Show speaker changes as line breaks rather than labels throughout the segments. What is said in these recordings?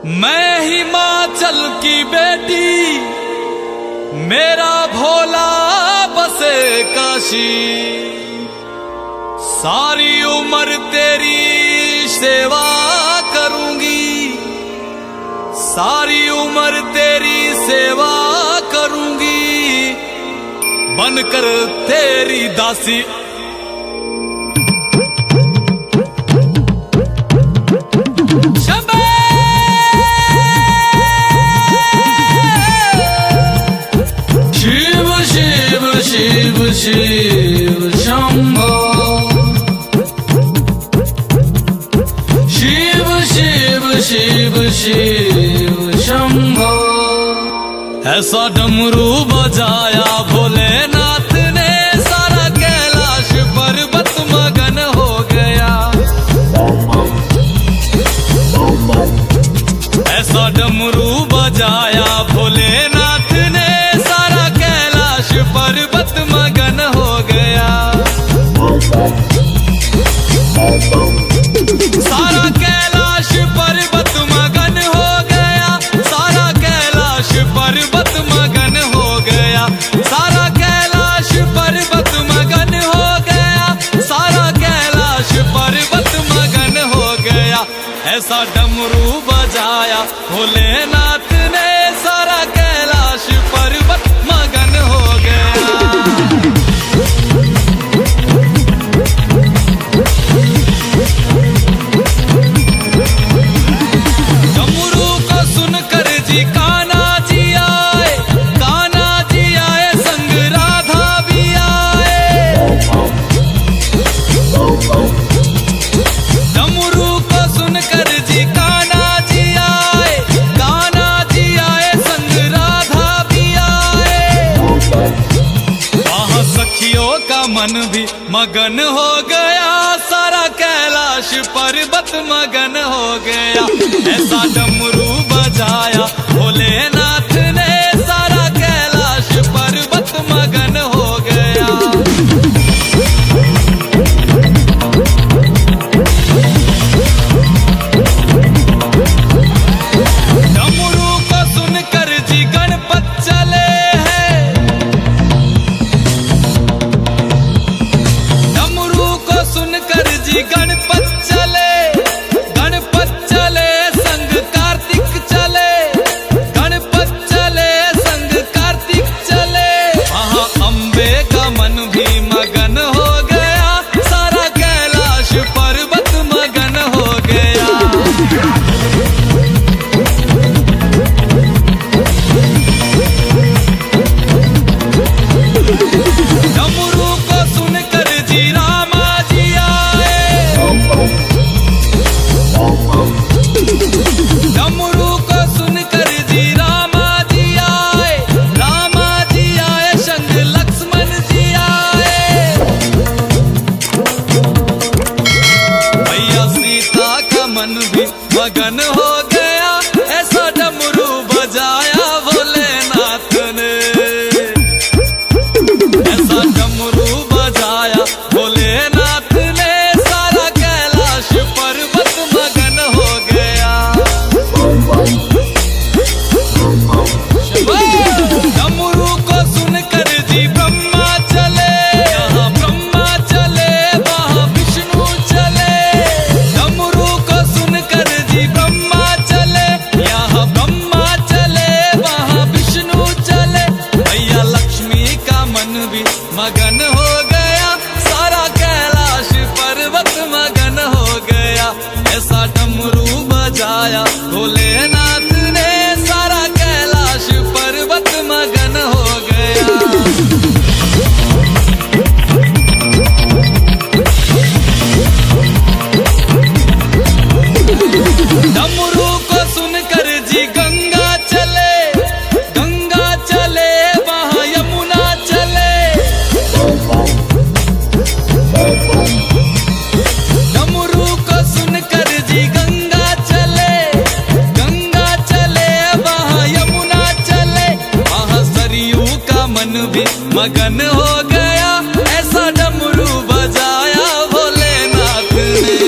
मैं हिमाचल की बेटी, मेरा भोला बसे काशी। सारी उम्र तेरी सेवा करूंगी, सारी उम्र तेरी सेवा करूंगी, बनकर तेरी दासी। शिव शिव शंभो, शिव शिव शिव शिव शंभो। ऐसा डमरू बजाया भोलेनाथ ने, सारा कैलाश पर्वत मगन हो गया। ऐसा डमरू बजाया भोलेनाथ ने, सारा कैलाश पर्वत मगन हो गया। सारा कैलाश पर्वत मगन हो गया, सारा कैलाश पर्वत मगन हो गया, सारा कैलाश पर्वत मगन हो गया, सारा कैलाश पर्वत मगन हो गया। ऐसा डमरू बजाया भोलेनाथ ने, सारा कैलाश पर्वत मगन हो गया। डमरू को सुनकर जी कान्हा जी आए, कान्हा जी आए संग राधा भी आए। डमरू को सुनकर जी कान्हा जी आए, कान्हा जी आए संग राधा भी आए। वहाँ सखियों का मन भी मगन हो गया, सारा कैलाश पर्वत मगन हो गया। ऐसा डमरू बजाया भोलेनाथ ने, सारा कैलाश पर्वत मगन हो गया। डमरू को सुनकर जी गणपत चले हैं, डमरू को सुनकर जी गणपत चले, गणपत चले संग कार्तिक चले, गणपत चले संग कार्तिक चले। वहाँ अम्बे का मन भी मगन हो गया, सारा कैलाश पर्वत मगन हो गया। डमरू को सुनकर जी रामा जी आए, डमरू को सुनकर जी रामा जी आए, रामा जी आए संग लक्ष्मण जी आए। भैया सीता का मन भी मगन हो गया, ऐसा डमरू बजाया भोलेनाथ ने। ऐसा डमरू बजाया भोलेनाथ ने, सारा कैलाश पर्वत मगन हो गया। डमरू को सुनकर जी ब्रह्मा चले, यहाँ ब्रह्मा चले वहाँ विष्णु चले। डमरू को सुनकर जी ब्रह्मा चले, यहाँ ब्रह्मा चले वहाँ विष्णु चले। भैया लक्ष्मी का मन भी मगन हो गया, सारा कैलाश पर्वत मगन हो गया। ऐसा डमरू बजाया भोलेनाथ ने, सारा कैलाश पर्वत मगन हो गया। डमरू को सुनकर जी गंगा चले, गंगा चले वहाँ यमुना चले। डमरू को सुनकर जी गंगा चले, गंगा चले वहाँ यमुना चले। वहाँ सरयू का मन भी मगन हो गया, ऐसा डमरू बजाया भोलेनाथ ने।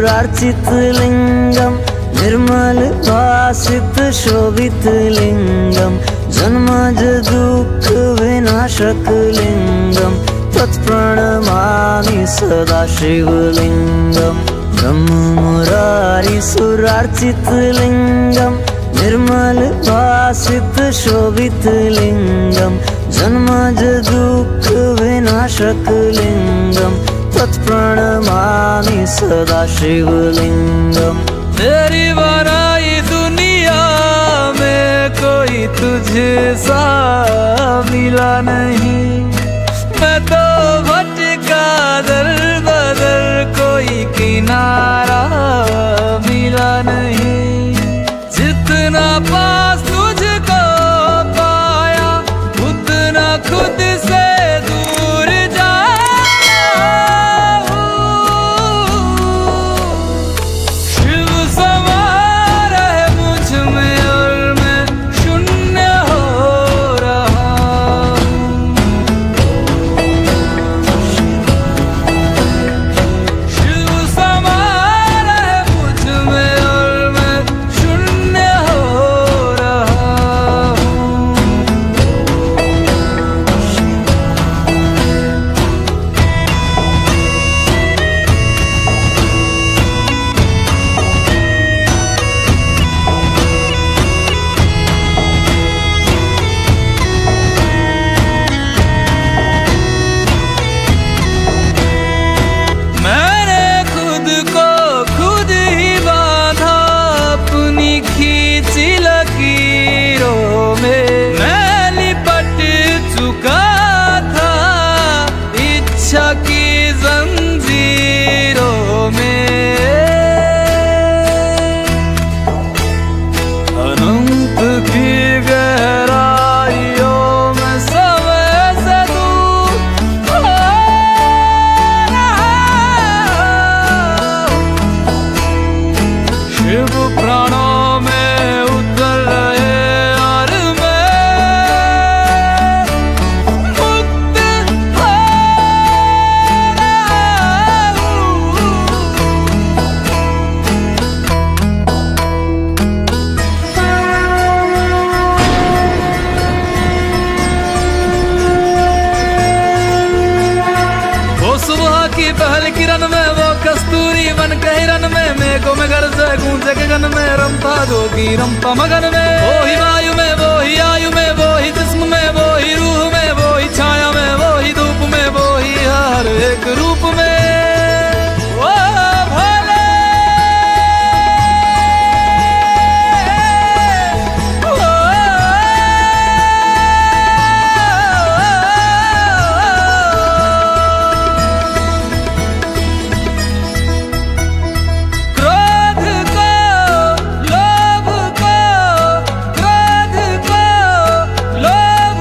सुरार्चित लिंगम निर्मल भासित शोभित लिंगम जन्मज दुःख विनाशक लिंगम तत्प्रणमामि सदा शिवलिंगम ब्रह्म मुरारी सुरार्चित लिंगम निर्मल भासित शोभित लिंगम जन्मज दुःख विनाशक लिंगम तत्प्रणमामि सदा शिवलिंगम।
तेरी बनाई दुनिया में कोई तुझे सा मिला नहीं, मैं तो भटका दर बदर कोई किनारा मिला नहीं। जितना पास तुझको पाया उतना खुद से दूर जाया। शिव समा रहे मुझ में और मैं शून्य हो रहा हूँ। शिव समा रहे मुझ में और मैं शून्य हो रहा हूँ। मैंने खुद को खुद ही बांधा अपनी खींची लकीरों में। मैं लिपट चुका था इच्छा की जंजीरों में। अनंत की गहराइयों में समय से दूर हो रहा हूँ। शिव प्राणों में उतर रहे और मैं मुक्त हो रहा हूँ। वो सुबह की पहल किरण में वो कस्तूरी मन के हिरन में मेघों में गरजे गूंजे गगन में रमता जोगी रमता मगन में। वो ही वायु में वो ही आयु में वो ही जिस्म में वो ही रूह में वो ही छाया में वो ही धूप में वो ही हर एक रूप में। वो भोले क्रोध को लोभ को क्रोध को लोभ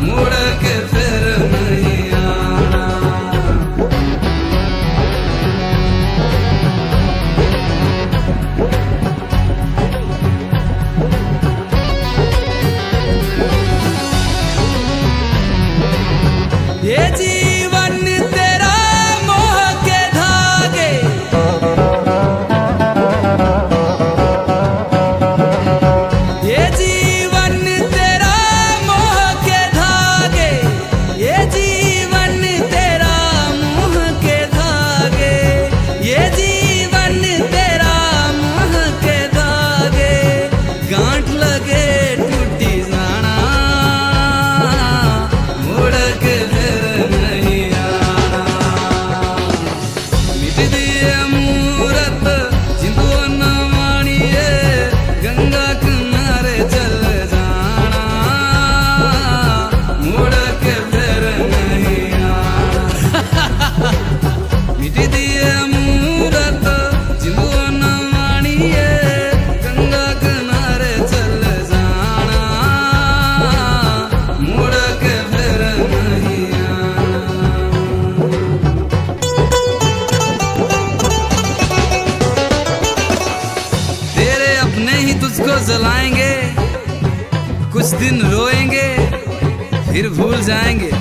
मुड़ के फिर नहीं आना। ये जीवन तेरा मोह के धागे, ये जीवन तेरा मोह के धागे, ये जीवन तेरा मोह के धागे, ये जीवन तेरा मोह के धागे, गांठ लगे टूटी जाना, मुड़ के फिर नहीं आना। मिट दिए मूरत जिंदो न मानिए, गंगा किनारे चल जाना, मुड़ के फिर नहीं आना। मिट दिए मूरत जिंदो न मानिए, गंगा किनारे चल जाना, मुड़ के फिर नहीं आना। तेरे अपने ही तुझको जलाएंगे, कुछ दिन रोएंगे फिर भूल जाएंगे।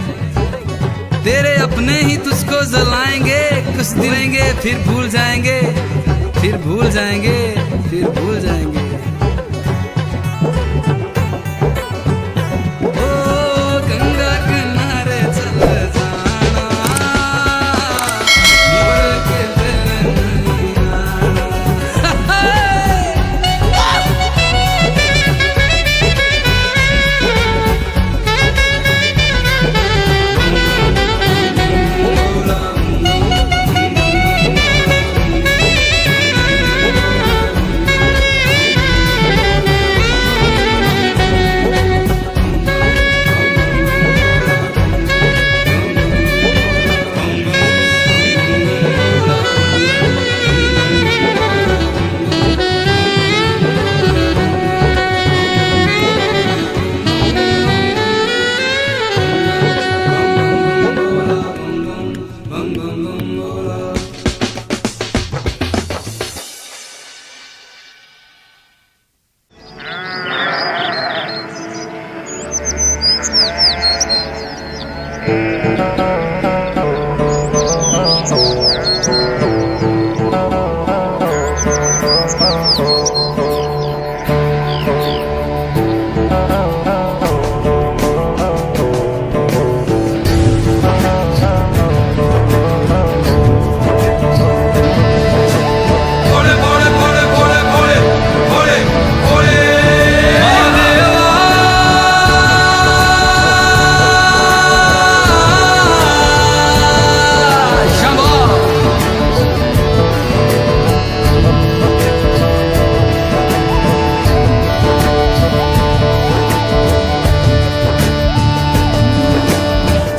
तेरे अपने ही तुझको जलाएंगे, कुछ दिनेंगे फिर भूल जाएंगे, फिर भूल जाएंगे, फिर भूल जाएंगे। ओ गंगा किनारे चल जाना, मुड़ के फिर नहीं आना।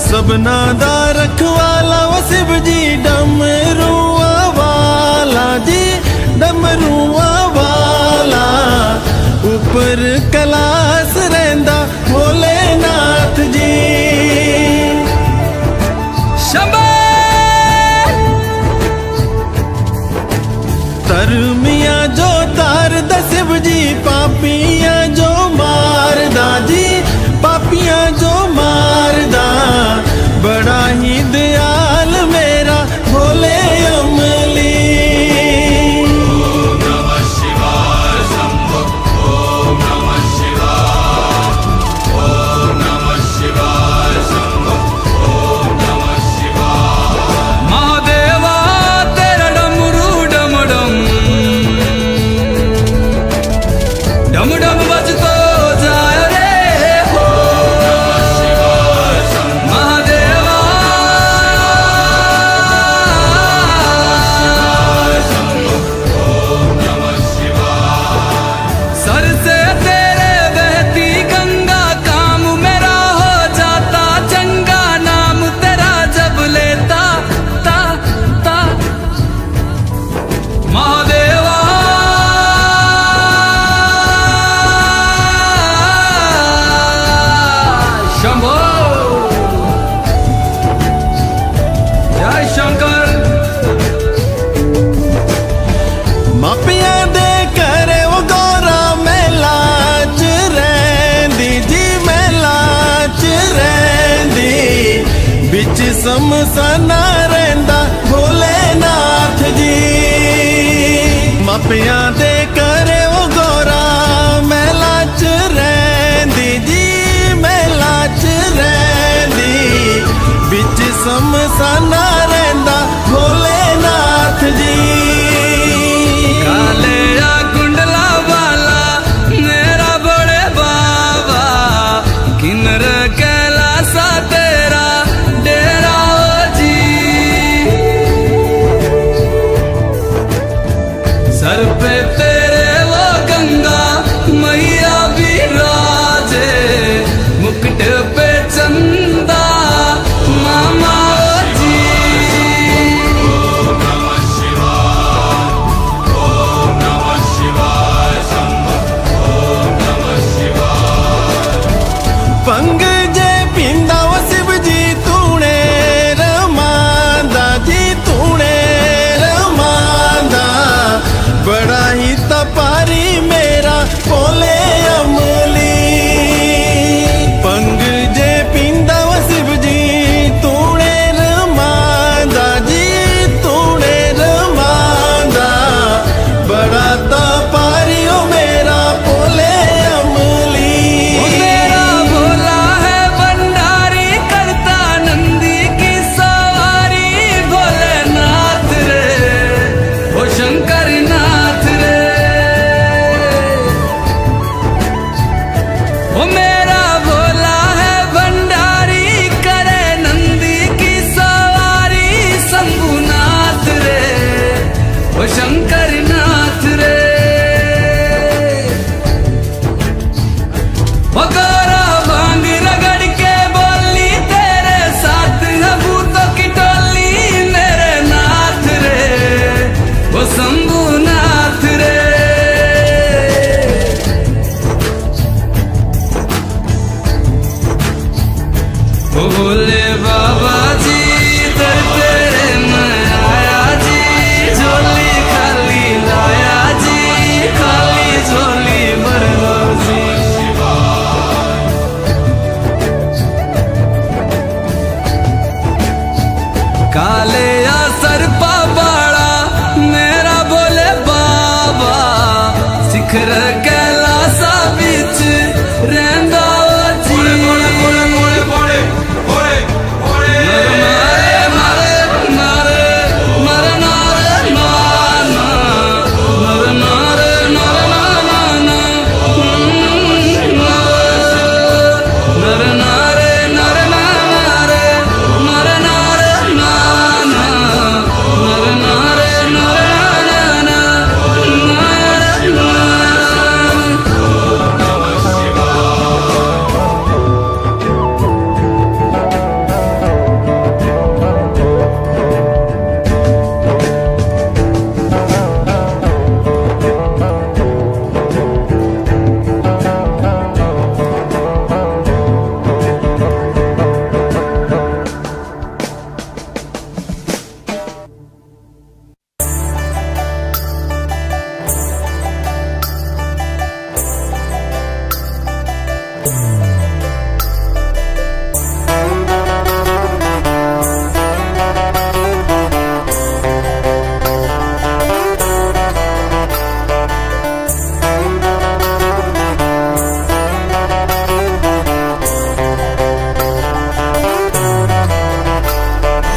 सबना दा रखवाला वो शिव जी, डमरुआ वाला जी, डमरुआ वाला, ऊपर कैलाश रहिंदा भोलेनाथ जी।
शंभो
तरमिया जो तार दा शिव जी, पापियां जो मारदा जी, पापियां जो मारदा, बड़ा ही दयाल मेरा भोले अमली।
ओम नमः शिवाय शंभो, ओम नमः
बिच समसाना रहिंदा भोलेनाथ जी। मापियां दे करे ओ गौरा महला च रहिंदी जी, महला च रहिंदी। बिच समसाना रहिंदा भोलेनाथ जी।
काले या कुंडला वाला मेरा बड़े बाबा, किन्नर कैलासा तेरा डेरा ओ जी। सर पे तेरे वो गंगा मैया विराजे, मुकुट पे चंदा मामा ओ जी।
पंग जे पींदा वो शिव जी तूने रमांदा जी, तूने रमांदा। बड़ा ही तपारी मेरा भोले अमली। पंग जे पींदा वो शिव जी तूने रमांदा जी, तूने रमांदा। बड़ा तपारी ओ मेरा भोले अमली।
वो मेरा भोला है भंडारी, करता नंदी की सवारी। भोलेनाथ रे वो शंकर नाथ रे। वो मेरा भोला है भंडारी, करे नंदी की सवारी। शंभुनाथ रे वो शंकर नाथ रे। वो गौरा भांग रगड़ के बोली, तेरे साथ है भूतों की टोली। मेरे नाथ रे वो शंभुनाथ रे। वो बोले बाबा जी दर तेरे मैं आया जी, झोली खाली लाया जी, खाली झोली भर लो जी। काले या सरपा बाड़ा मेरा बोले बाबा, शिखर कैलासा बिच रहंदा ओ जी। मारे मारे मारे नारे नाना, मारे नारे नारे नाना, नारे नारे नारे नारे, मारे नारे नाना, नारे नारे नारे नाना, नारे नारे।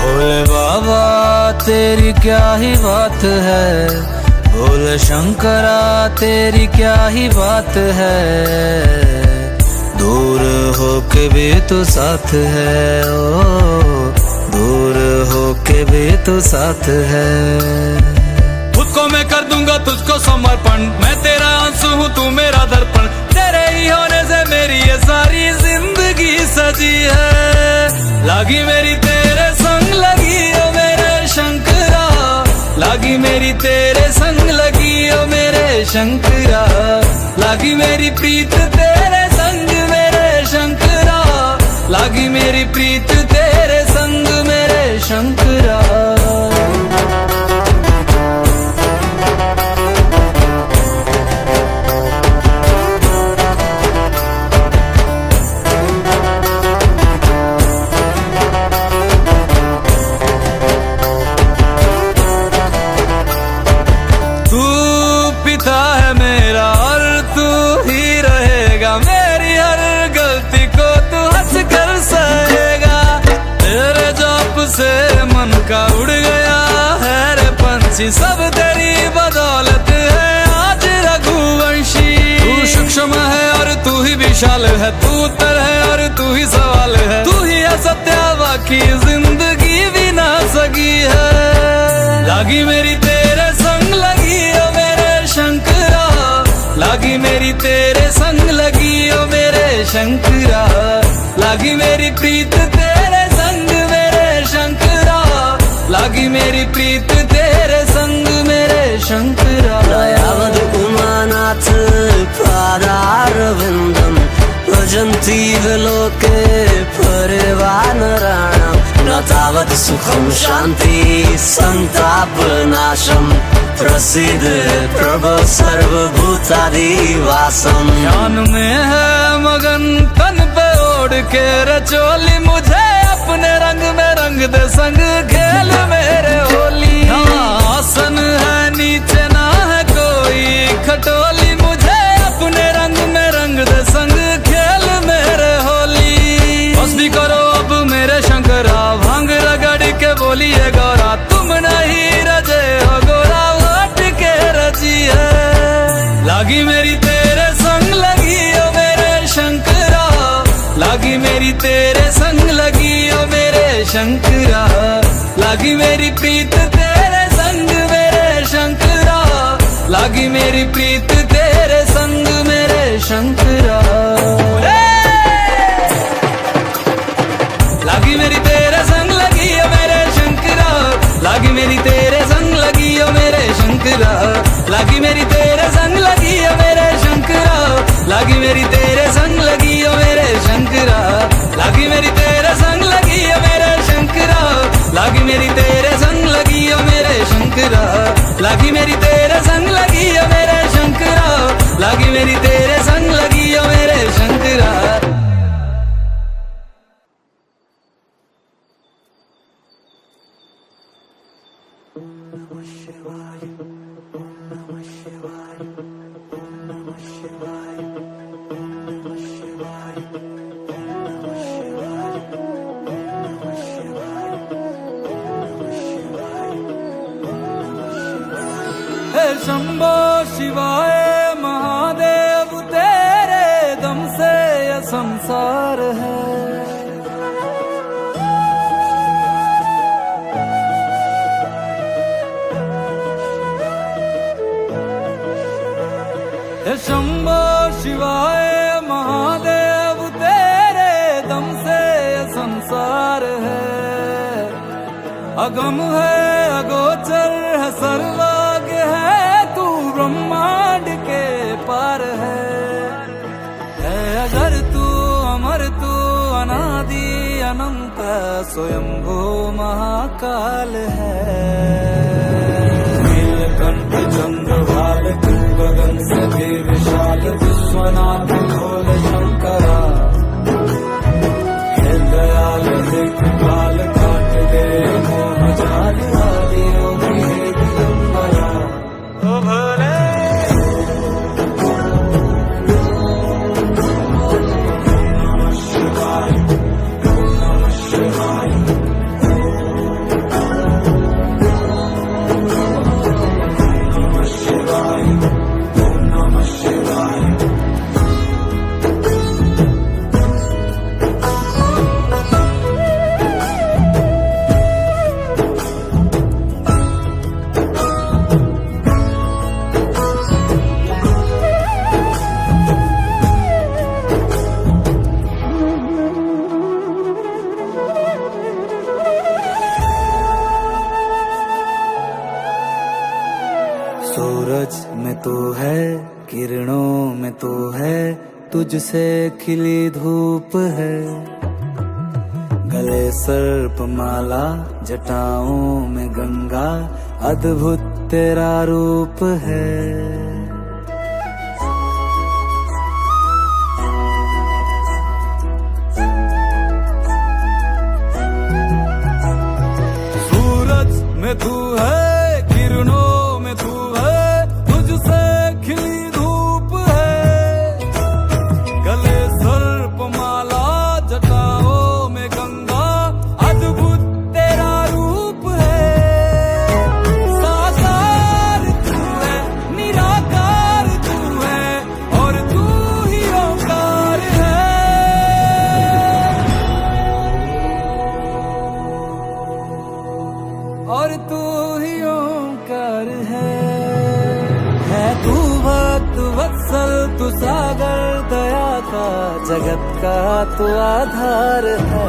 भोले बाबा तेरी क्या ही बात है, भोले शंकरा तेरी क्या ही बात है। दूर होके भी तू साथ है, ओ दूर होके भी तू साथ है। खुद को मैं कर दूंगा तुझको समर्पण, मैं तेरा आंसू हूँ तू मेरा दर्पण। तेरे ही होने से मेरी ये सारी जिंदगी सजी है। लागी मेरी तेरे संग लगी ओ मेरे शंकरा, लागी मेरी तेरे संग लगी ओ मेरे शंकरा। लागी मेरी प्रीत तेरे संग मेरे शंकरा, लागी मेरी प्रीत तेरे संग मेरे शंकरा। वंशी सब तेरी बदौलत है आज रघुवंशी। तू सूक्ष्म है और तू ही विशाल है, तू उत्तर है और तू ही सवाल है, तू ही है सत्या बाकी जिंदगी भी ना सकी है। लागी मेरी तेरे संग लगी ओ मेरे शंकरा, लागी मेरी तेरे संग लगी ओ मेरे शंकरा, लागी मेरी प्रीत तेरे संग मेरे शंकरा, लागी मेरी प्रीत तेरे संग मेरे शंकरा।
दयावद उमानाथ पादारविन्दं भजन्ति विलोके परिवानराणां, न तावत् सुखं शान्ति संतापनाशं, प्रसीद प्रभो सर्वभूतादिवासम्।
ध्यान में है मगन तन पे ओढ़ के रचोली, मुझे अपने रंग में रंग दे संग खेल मेरे होली। आसन है नीचे ना है कोई खटोली, मुझे अपने रंग में रंग दे संग खेल मेरे होली। बस भी करो अब मेरे शंकरा, भांग रगड़ के बोलिए गौरा, तुम नहीं रजे हो गोरा हट के रची है। लागी मेरी तेरे संग लगी ओ मेरे शंकरा, लागी मेरी तेरे संग लगी ओ मेरे शंकरा, लागी मेरी प्रीत तेरे संग मेरे शंकरा, लागी मेरी प्रीत तेरे संग मेरे शंकरा। लागी मेरी तेरे संग लगी ओ मेरे शंकरा, लागी मेरी तेरे संग लगी ओ मेरे शंकरा, लागी मेरी तेरे संग लगी ओ मेरे शंकरा, लागी मेरी तेरे संग लगी ओ मेरे शंकरा, लागी मेरी तेरे संग लगी ओ मेरे शंकरा, लागी मेरी तेरे संग लगी ओ मेरे शंकरा, लागी मेरी तेरे संग लगी ओ मेरे शंकरा, लागी मेरी तेरे संग लगी ओ मेरे शंकरा। हे शंभो शिवाय महादेव, तेरे दम से यह संसार है। हे शंभो शिवाय महादेव, तेरे दम से यह संसार है। अगम है अगोचर है सर्वज्ञ है, तू ब्रह्मांड के पार है। अगर तू अमर तू अनादि अनंत स्वयंभू महाकाल है। नीलकंठ चंद्रभाल तू गगन से भी विशाल, विश्वनाथ भोले शंकरा, हे दयाल देख काल काट दे मोह जाल, आदि योगी हे दिगंबरा। ओ भोले सूरज में तू है, किरणों में तू है, तुझसे खिली धूप है। गले सर्प माला, जटाओं में गंगा, अद्भुत तेरा रूप है। सूरज में तू है, किरणों में तू है, तुझसे खिली धूप है। गले सर्प माला, जटाओं में गंगा, अद्भुत तेरा रूप है। साकार गुरु सागर दया का जगत का तो आधार है।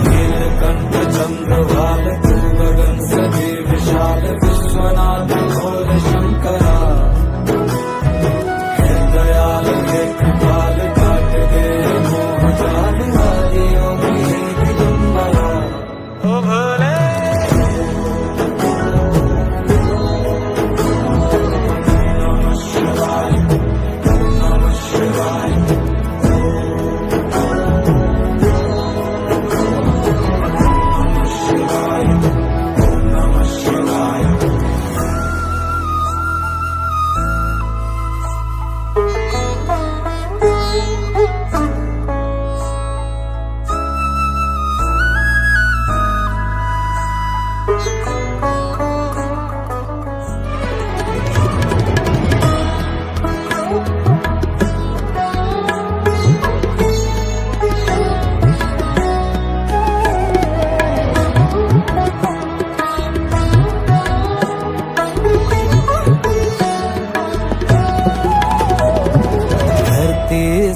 नीलकंठ चंद्रभाल तू गगन सभी विशाल विश्वनाथ भोले शंकरा। हे दयाल हे कृपाल काट दे मोह जाल आदि योगी हे दिगंबरा। ओ भोले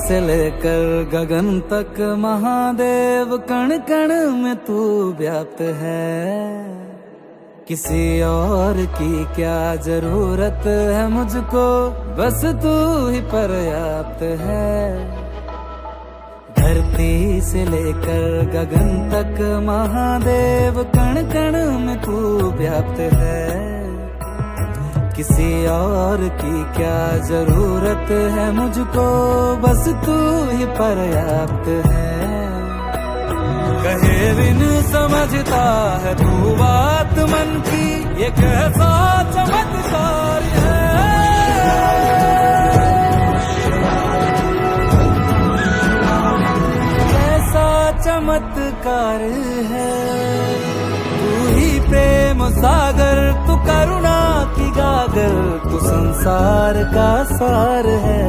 से लेकर गगन तक महादेव कण कण में तू व्याप्त है। किसी और की क्या जरूरत है मुझको, बस तू ही पर्याप्त है। धरती से लेकर गगन तक महादेव कण कण में तू व्याप्त है। किसी और की क्या जरूरत है मुझको, बस तू ही पर्याप्त है। कहे बिन समझता है तू बात मन की, ये कैसा चमत्कार है। कैसा चमत्कार है। तू ही प्रेम सागर, तू करुणा की गागर, तू संसार का सार है।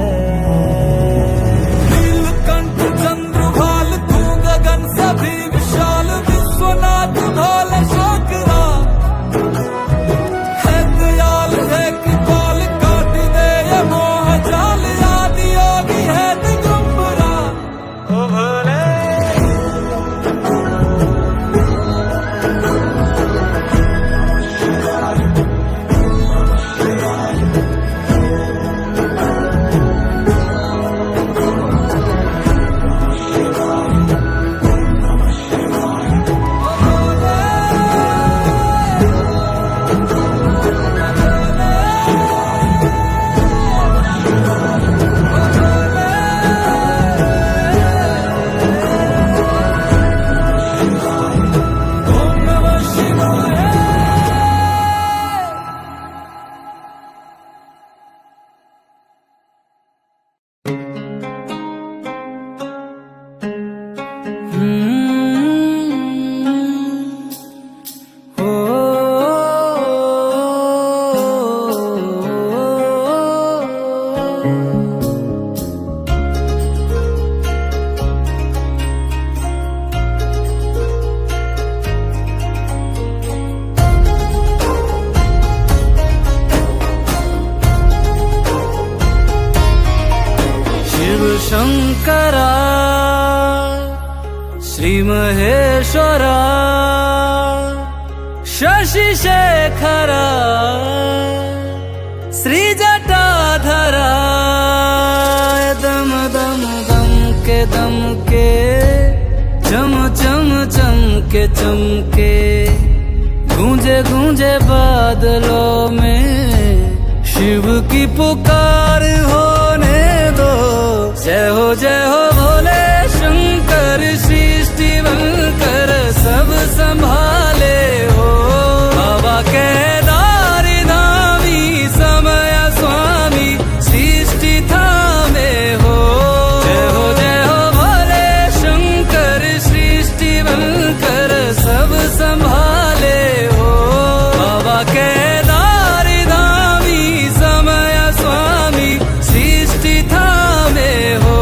नीलकंठ चंद्रभाल तू गगन सभी विशाल विश्वनाथ भोले शंकरा। है दयाल है कृपाल काट दे ये मोह जाल आदि योगी है दिगंबरा। ओ भोले शंकरा श्री महेश्वरा शशि शेखरा श्री जटाधरा। दम दम दम के चम चम चमके चमके गूंजे गूंजे बादलों में शिव की पुकार होने दो। जय हो भोले शंकर सृष्टि बनकर सब संभाले हो। बाबा केदारी धामी समय स्वामी सृष्टि थामे हो। जय हो भोले शंकर सृष्टि बनकर सब संभाले हो। बाबा केदारी धामी समय स्वामी सृष्टि थामे हो।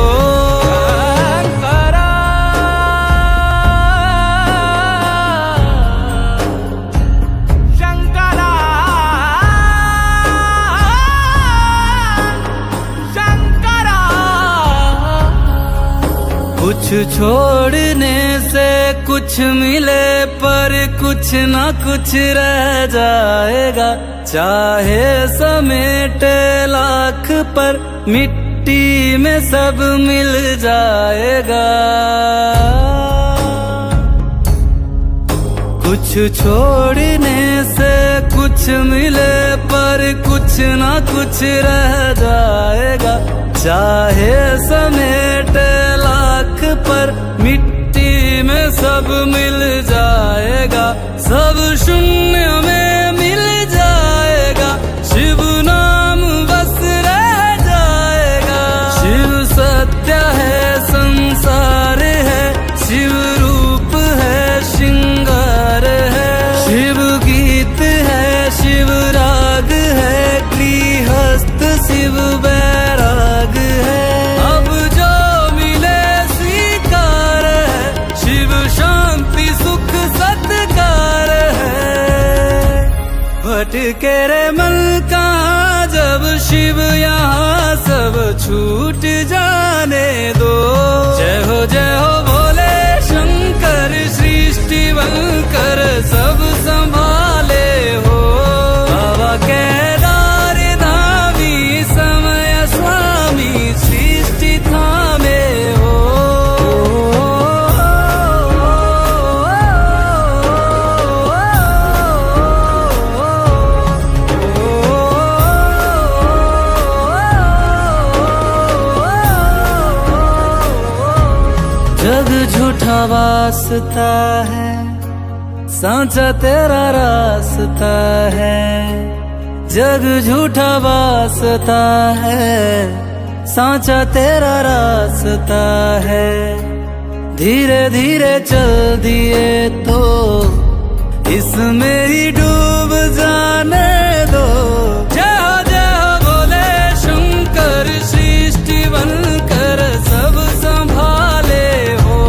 छोड़ने से कुछ मिले पर कुछ ना कुछ रह जाएगा, चाहे समेटे लाख पर मिट्टी में सब मिल जाएगा। कुछ छोड़ने से कुछ मिले पर कुछ ना कुछ रह जाएगा, चाहे समेटे लाख पर मिट्टी में सब मिल जाएगा। सब शून्य में मिल जाएगा, शिव नाम बस रह जाएगा। शिव सत्य है, संसार है, शिव रूप है, श्रृंगार है। शिव गीत है, शिव राग है, गृहस्थ शिव बैराग है। अब जो मिले स्वीकार है, शिव शांति सुख सत्कार है। भटके रे मन कहाँ जब शिव यहाँ सब छूट जाने दो। जय हो भोले शंकर, सृष्टि बनकर सब संभाले हो। बाबा केदार धामी, समय स्वामी, सृष्टि थामे हो। जग झूठा वास्ता है, सांचा तेरा रास्ता है। जग झूठा वास्ता है, सांचा तेरा रास्ता है। धीरे धीरे चल दिए तो इसमें ही डूब जाने दो। जय हो भोले शंकर, सृष्टि बनकर सब संभाले हो।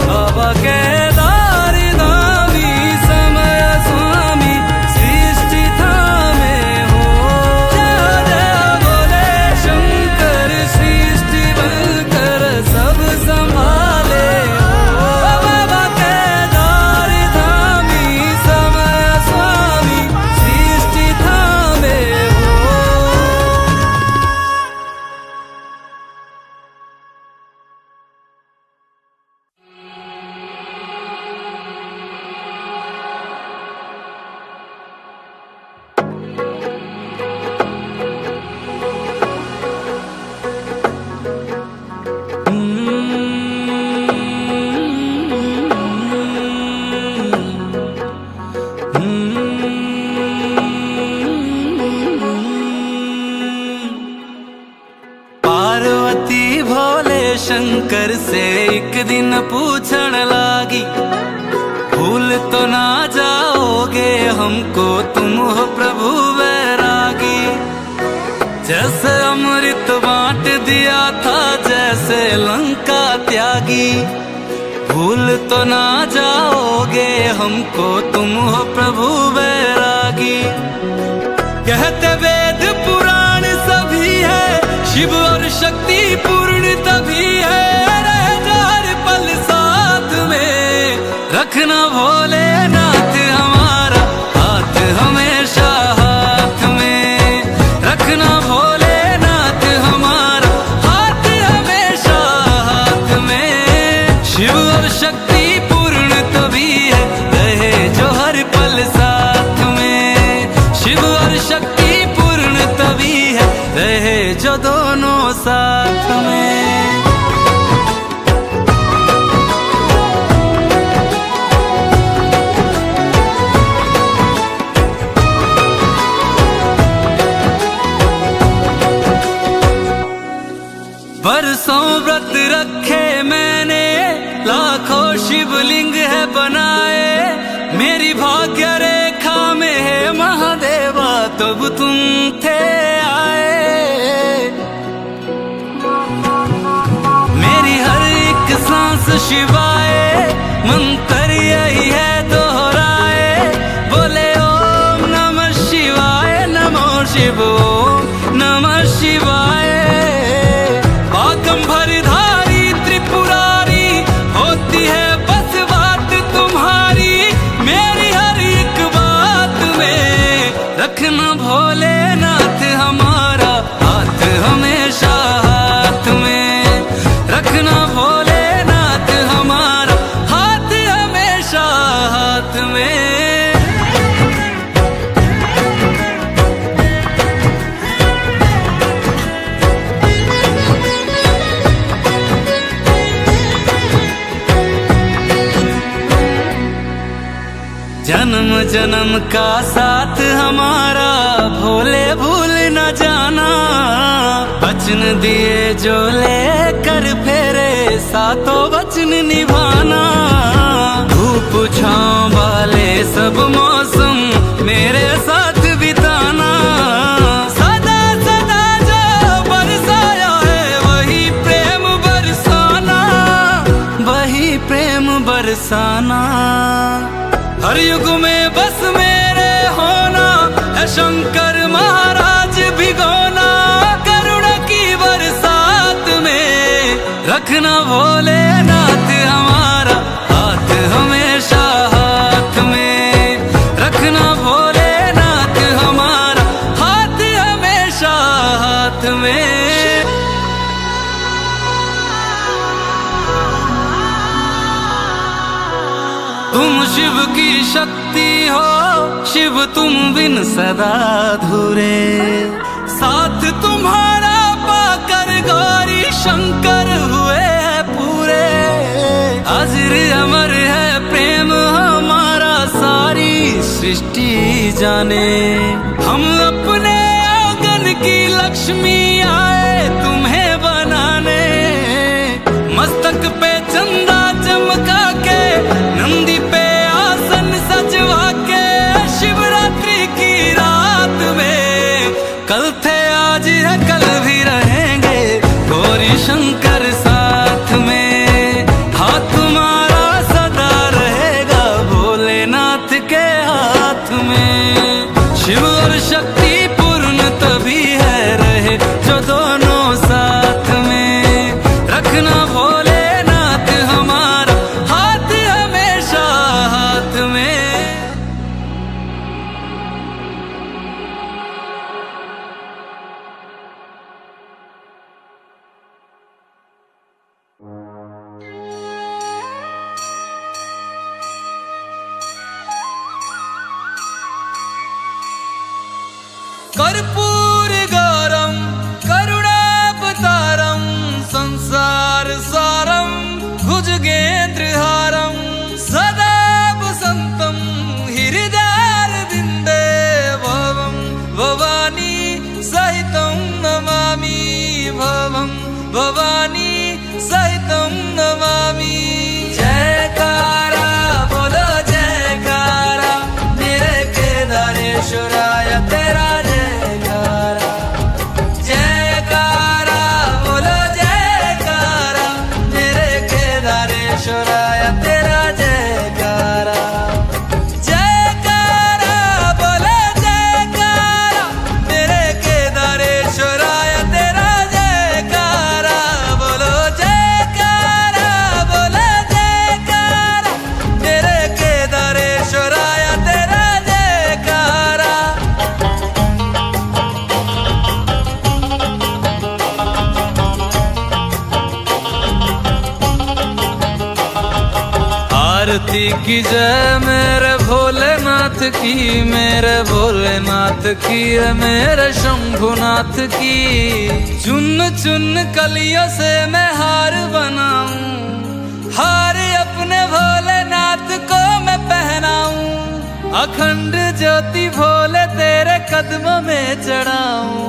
बाबा केदार धामी, समय स्वामी, सृष्टि थामे हो। जय भोले शंकर, सृष्टि बनकर सब संभाले हो। बाबा केदार धामी, समय स्वामी, सृष्टि थामे हो। पार्वती भोले शंकर से एक दिन पूछण लागी, भूल तो ना जाओगे हमको, तुम हो प्रभु वैरागी। जैसे अमृत बांट दिया था, जैसे लंका त्यागी। भूल तो ना जाओगे हमको, तुम हो प्रभु वैरागी। कहते वेद पुराण सभी है, शिव और शक्ति पूर्ण तभी है। रह जा हर पल साथ में, रखना भोलेनाथ हमारा हाथ हमेशा हाथ में। रखना भोलेनाथ हमारा हाथ हमेशा हाथ में। शिव और शक्ति पूर्ण तभी है, रहे जो हर पल साथ में। शिव और शक्ति पूर्ण तभी है, रहे जो दोनों साथ में। बरसों व्रत रखे मैंने, लाखों शिवलिंग है बनाए। मेरी भाग्य रेखा में है महादेवा, तब तुम थे आए। मेरी हर एक सांस शिवाय, मंत्र यही है दोहराए। बोले ओम नमः शिवाय, नमो शिव ओम नमः शिवाय। बागंबरधारी त्रिपुरारी, जन्म जन्म का साथ हमारा भोले भूल न जाना, वचन दिए जो लेकर फेरे सातों वचन निभाना। धूप छाँव वाले सब मौसम मेरे साथ बिताना, सदा सदा जो बरसाया है वही प्रेम बरसाना, वही प्रेम बरसाना। हर युग में बस मेरे होना है शंकर महाराज भिगोना, करुणा की बरसात में रखना भोलेनाथ हमारा हाथ हमेशा हाथ में, रखना भोलेनाथ हमारा हाथ हमेशा हाथ में। तुम शिव की शक्ति हो, शिव तुम बिन सदा अधूरे, साथ तुम्हारा पाकर गौरी शंकर हुए हैं पूरे। अजर अमर है प्रेम हमारा सारी सृष्टि जाने, हम अपने आंगन की लक्ष्मी आए तुम्हें बनाने। मस्तक पे चंदा चमका के, नंदी पे आसन सजवा के, शिवरात्रि की रात में कल थे आज है कल भी रहेंगे गौरी शंकर साथ में। हाथ तुम्हारा सदा रहेगा भोलेनाथ के हाथ में। शिव और शक्ति पूर्ण तभी है रहे जो दोनों साथ में, रखना भोलेनाथ हमारा हाथ हमेशा हाथ में। कर्पूर गौरम करुणावतारम, संसार सारम भुजगेंद्रहारम, सदा वसंतम हृदयारविंदे भवम भवानी सहितं नमामि, भवम भवानी सहितं नमामि। जयकारा बोलो जयकारा मेरे केदारेश्वराय तेरा जयकारा। जयकारा बोलो जयकारा मेरे केदारेश्वराय तेरा जयकारा। जयकारा बोलो जयकारा मेरे केदारेश्वराय तेरा जयकारा। बोलो जयकारा बोलो जयकारा मेरे केदारेश्वराय तेरा जयकारा। आरती की जय मेरे भोलेनाथ की, मेरे भोलेनाथ की मेरे शंभुनाथ की। चुन चुन कलियों से मैं हार बनाऊं, हार अपने भोलेनाथ को मैं पहनाऊं। अखंड ज्योति भोले तेरे कदमों में चढ़ाऊं,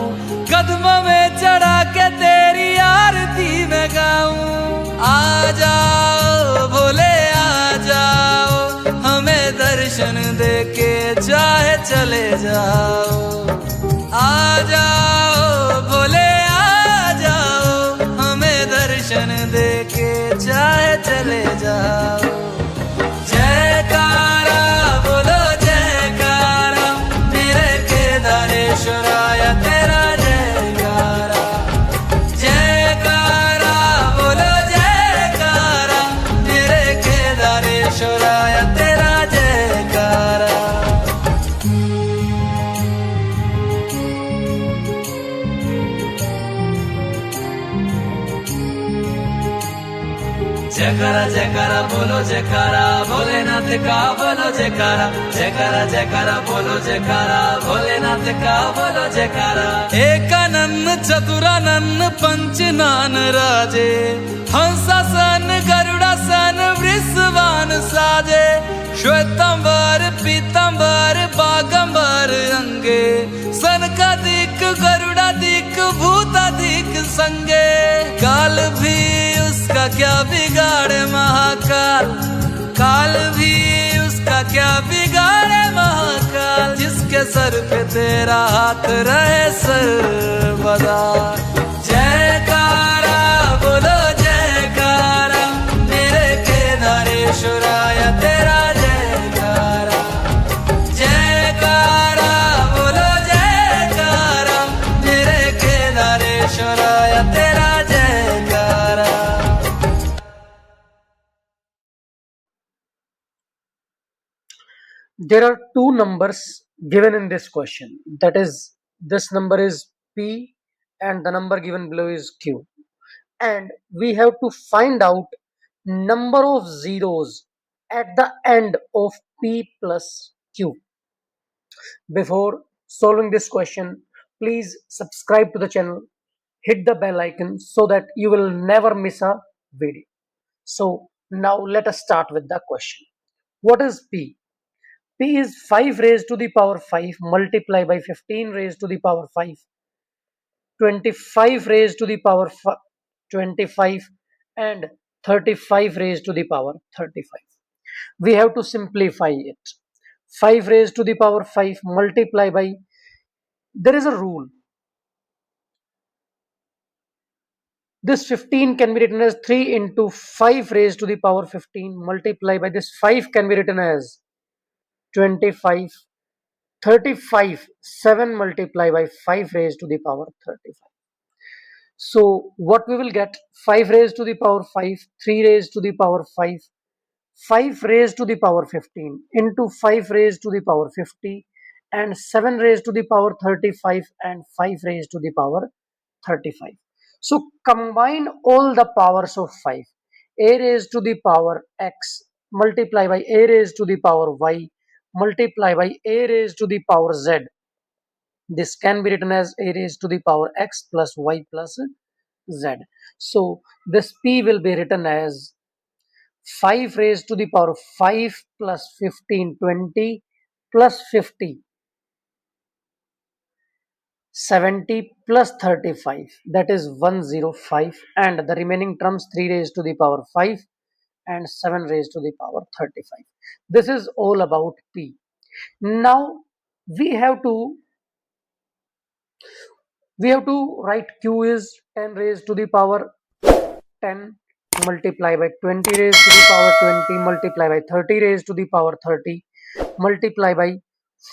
कदमों में चढ़ा के तेरी आरती में गाऊं। आ जाओ भोले आ जाओ, हमें दर्शन दे के चाहे चले जाओ। आ जाओ भोले आ जाओ, हमें दर्शन दे के चाहे चले जाओ। जयकारा बोलो जयकारा मेरे केदारेश्वराय तेरा जयकारा। जयकारा बोलो जयकारा मेरे केदारेश्वराय तेरा जयकारा। जयकारा जयकारा बोलो जयकारा भोलेनाथ का बोलो जयकारा। जयकारा जयकारा बोलो जयकारा भोलेनाथ का बोलो जयकारा। एकानन चतुरानन पंचनान राजे, हंसासन गरुड़ासन वृषवान साजे। श्वेतांबर संगे, काल भी उसका क्या बिगाड़े महाकाल, काल भी उसका क्या बिगाड़े महाकाल, जिसके सर पे तेरा हाथ रहे सर्वदा। जयकारा बोलो जयकारा, मेरे केदारेश्वराय तेरा जयकारा, जयकारा बोलो जयकारा, मेरे केदारेश्वराय तेरा जयकारा।
There are two numbers given in this question, that is, this number is P and the number given below is Q, and we have to find out number of zeros at the end of P plus Q. Before solving this question, please subscribe to the channel, hit the bell icon so that you will never miss a video. So now let us start with the question. What is P? P is 5 raised to the power 5 multiplied by 15 raised to the power 5, 25 raised to the power 25 and 35 raised to the power 35. We have to simplify it. 5 raised to the power 5 multiplied by, there is a rule. This 15 can be written as 3 into 5 raised to the power 15 multiplied by this 5 can be written as 25, 35, 7 multiplied by 5 raised to the power 35. So what we will get, 5 raised to the power 5, 3 raised to the power 5, 5 raised to the power 15 into 5 raised to the power 50 and 7 raised to the power 35 and 5 raised to the power 35. So combine all the powers of 5, a raised to the power x multiply by a raised to the power y multiply by a raised to the power z. This can be written as a raised to the power x plus y plus z. So this p will be written as 5 raised to the power 5 plus 15, 20 plus 50, 70 plus 35, that is 105, and the remaining terms 3 raised to the power 5 and 7 raised to the power 35. This is all about P. Now we have to write Q is 10 raised to the power 10 multiplied by 20 raised to the power 20 multiplied by 30 raised to the power 30 multiplied by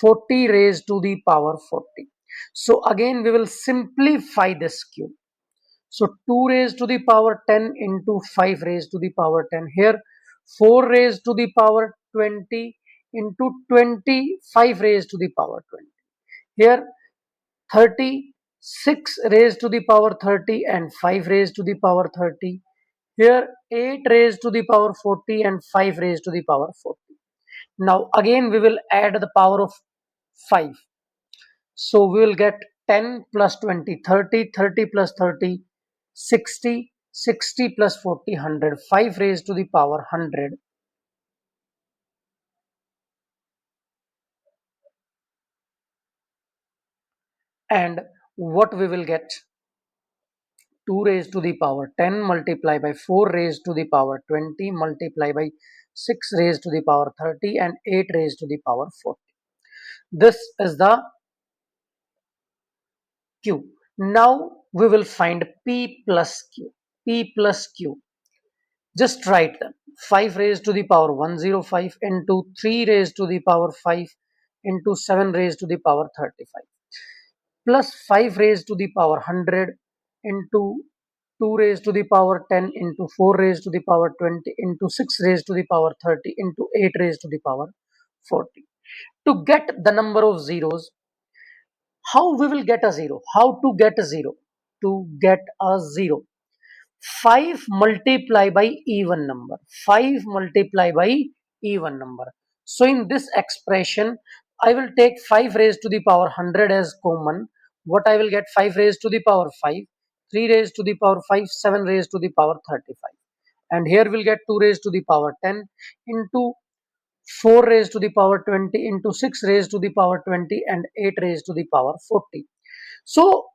40 raised to the power 40. So again we will simplify this Q. So 2 raised to the power 10 into 5 raised to the power 10. Here 4 raised to the power 20 into 25 raised to the power 20. Here 36 raised to the power 30 and 5 raised to the power 30. Here 8 raised to the power 40 and 5 raised to the power 40. Now again we will add the power of 5. So we will get 10 plus 20, 30, 30 plus 30, 60, 60 plus 40, 100, 5 raised to the power 100. And what we will get, 2 raised to the power 10 multiplied by 4 raised to the power 20 multiplied by 6 raised to the power 30 and 8 raised to the power 40. This is the Q. Now we will find P plus Q. P plus Q. Just write them. 5 raised to the power 105 into 3 raised to the power 5 into 7 raised to the power 35 plus 5 raised to the power 100 into 2 raised to the power 10 into 4 raised to the power 20 into 6 raised to the power 30 into 8 raised to the power 40. To get the number of zeros, how we will get a zero? How to get a zero? To get a zero, 5 multiply by even number. 5 multiply by even number. So in this expression, I will take 5 raised to the power 100 as common. What I will get, 5 raised to the power 5, 3 raised to the power 5, 7 raised to the power 35. And here we'll get 2 raised to the power 10 into 4 raised to the power 20 into 6 raised to the power 20 and 8 raised to the power 40. So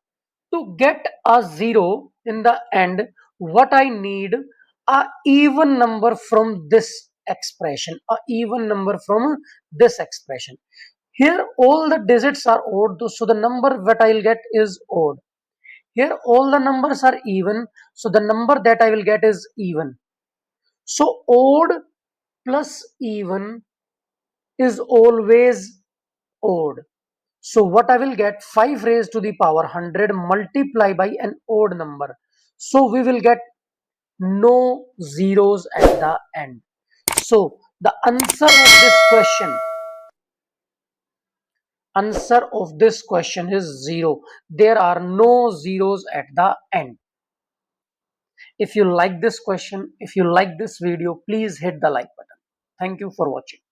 To get a 0 in the end, what I need a even number from this expression, a even number from this expression. Here all the digits are odd, so the number that I'll get is odd. Here all the numbers are even, so the number that I will get is even. So odd plus even is always odd. So what I will get, 5 raised to the power 100 multiply by an odd number. So we will get no zeros at the end. So the answer of this question is 0. There are no zeros at the end. If you like this question, if you like this video, please hit the like button. Thank you for watching.